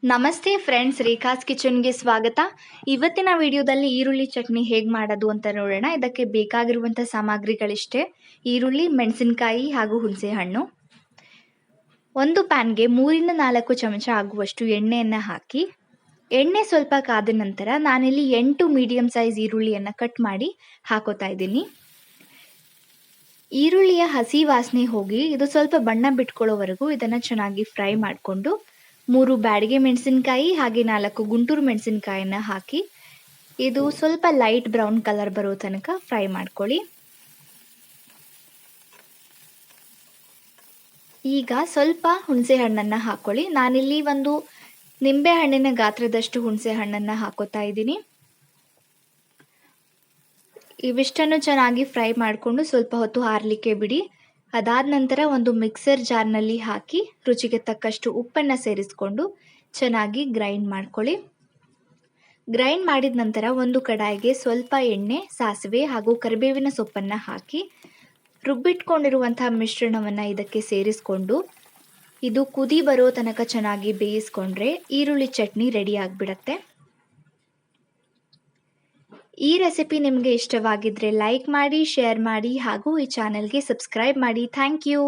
ನಮಸ್ತೆ ಫ್ರೆಂಡ್ಸ್, ರೇಖಾಸ್ ಕಿಚನ್ಗೆ ಸ್ವಾಗತ. ಇವತ್ತಿನ ವಿಡಿಯೋದಲ್ಲಿ ಈರುಳ್ಳಿ ಚಟ್ನಿ ಹೇಗೆ ಮಾಡೋದು ಅಂತ ನೋಡೋಣ. ಇದಕ್ಕೆ ಬೇಕಾಗಿರುವಂಥ ಸಾಮಗ್ರಿಗಳಿಷ್ಟೇ: ಈರುಳ್ಳಿ, ಮೆಣಸಿನಕಾಯಿ ಹಾಗೂ ಹುಣಸೆಹಣ್ಣು. ಒಂದು ಪ್ಯಾನ್ಗೆ 3 4 ಚಮಚ ಆಗುವಷ್ಟು ಎಣ್ಣೆಯನ್ನು ಹಾಕಿ, ಎಣ್ಣೆ ಸ್ವಲ್ಪ ಕಾದ ನಂತರ ನಾನಿಲ್ಲಿ 8 ಮೀಡಿಯಂ ಸೈಜ್ ಈರುಳ್ಳಿಯನ್ನು ಕಟ್ ಮಾಡಿ ಹಾಕೋತಾ ಇದ್ದೀನಿ. ಈರುಳ್ಳಿಯ ಹಸಿ ವಾಸನೆ ಹೋಗಿ ಇದು ಸ್ವಲ್ಪ ಬಣ್ಣ ಬಿಟ್ಕೊಳ್ಳೋವರೆಗೂ ಇದನ್ನು ಚೆನ್ನಾಗಿ ಫ್ರೈ ಮಾಡಿಕೊಂಡು 3 ಬ್ಯಾಡಗೆ ಮೆಣಸಿನಕಾಯಿ ಹಾಗೆ 4 ಗುಂಟೂರು ಮೆಣಸಿನಕಾಯಿನ ಹಾಕಿ ಇದು ಸ್ವಲ್ಪ ಲೈಟ್ ಬ್ರೌನ್ ಕಲರ್ ಬರೋ ತನಕ ಫ್ರೈ ಮಾಡ್ಕೊಳ್ಳಿ. ಈಗ ಸ್ವಲ್ಪ ಹುಣಸೆ ಹಣ್ಣನ್ನು ಹಾಕೊಳ್ಳಿ. ನಾನಿಲ್ಲಿ ಒಂದು ನಿಂಬೆ ಹಣ್ಣಿನ ಗಾತ್ರದಷ್ಟು ಹುಣಸೆ ಹಣ್ಣನ್ನು ಹಾಕೋತಾ ಇದ್ದೀನಿ. ಇವಿಷ್ಟನ್ನು ಚೆನ್ನಾಗಿ ಫ್ರೈ ಮಾಡಿಕೊಂಡು ಸ್ವಲ್ಪ ಹೊತ್ತು ಆರಲಿಕ್ಕೆ ಬಿಡಿ. ಅದಾದ ನಂತರ ಒಂದು ಮಿಕ್ಸರ್ ಜಾರ್ನಲ್ಲಿ ಹಾಕಿ ರುಚಿಗೆ ತಕ್ಕಷ್ಟು ಉಪ್ಪನ್ನು ಸೇರಿಸ್ಕೊಂಡು ಚೆನ್ನಾಗಿ ಗ್ರೈಂಡ್ ಮಾಡ್ಕೊಳ್ಳಿ. ಗ್ರೈಂಡ್ ಮಾಡಿದ ನಂತರ ಒಂದು ಕಡಾಯಿಗೆ ಸ್ವಲ್ಪ ಎಣ್ಣೆ, ಸಾಸಿವೆ ಹಾಗೂ ಕರಿಬೇವಿನ ಸೊಪ್ಪನ್ನು ಹಾಕಿ ರುಬ್ಬಿಟ್ಕೊಂಡಿರುವಂಥ ಮಿಶ್ರಣವನ್ನು ಇದಕ್ಕೆ ಸೇರಿಸ್ಕೊಂಡು ಇದು ಕುದಿ ಬರೋ ತನಕ ಚೆನ್ನಾಗಿ ಬೇಯಿಸ್ಕೊಂಡ್ರೆ ಈರುಳ್ಳಿ ಚಟ್ನಿ ರೆಡಿ ಆಗಿಬಿಡತ್ತೆ. ಈ ರೆಸಿಪಿ ನಿಮಗೆ ಇಷ್ಟವಾಗಿದ್ದರೆ ಲೈಕ್ ಮಾಡಿ, ಶೇರ್ ಮಾಡಿ ಹಾಗೂ ಈ ಚಾನೆಲ್ಗೆ ಸಬ್ಸ್ಕ್ರೈಬ್ ಮಾಡಿ. Thank you.